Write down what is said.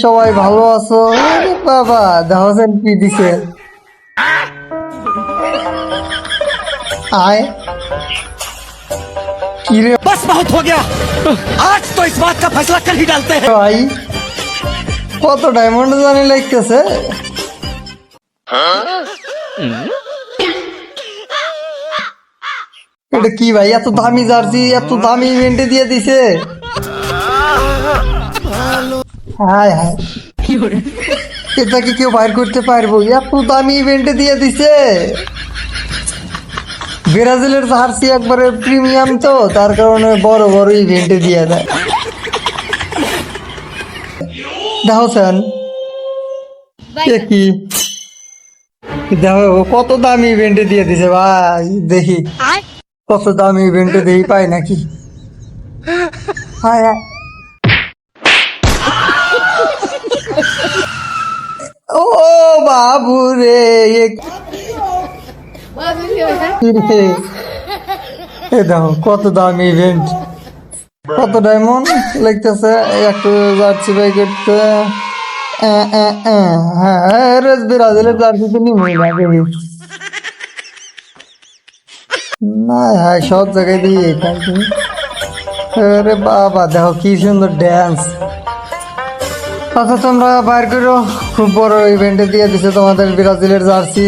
সবাই ভালো আছো? আরে বাবা দেখেন কি দিছে। আয় কি রে बस बहुत हो गया। आज तो इस बात का फैसला कल ही डालते हैं। ভাই, কত ডায়মন্ড জানি লাগতেছে। এটা কি ভাই, এত দামি জার্সি এত দামি ইভেন্টে দিয়ে দিছে। হায় হায়, এটা কি কেউ বাইর করতে পারবো? এত দামি ইভেন্টে দিয়ে দিছে। ব্রাজিলের জার্সি একবারে প্রিমিয়াম, তো তার কারণে বড় বড় ইভেন্টে দিয়ে দেয়। দেখছেন কি দেখো কত দামি ইভেন্টে দিয়ে দিছে ভাই। দেখি কত দামি ইভেন্টে দেখি পাই নাকি। হায় হায়। ও বাবু রে, এ দেখো কত দামি ইভেন্ট, কত ডায়মন্ড লাগতেছে একটু যাচ্ছি ভাই করতে। হ্যাঁ ব্রাজিলের জার্সি তো নিমই লাগে না। হ্যাঁ সব জায়গায় দিয়ে এখানে। আরে বাবা দেখো কি সুন্দর ড্যান্স। আচ্ছা তোমরা বাইর করো, খুব বড় ইভেন্টে দিয়ে দিছে তোমাদের ব্রাজিলের জার্সি।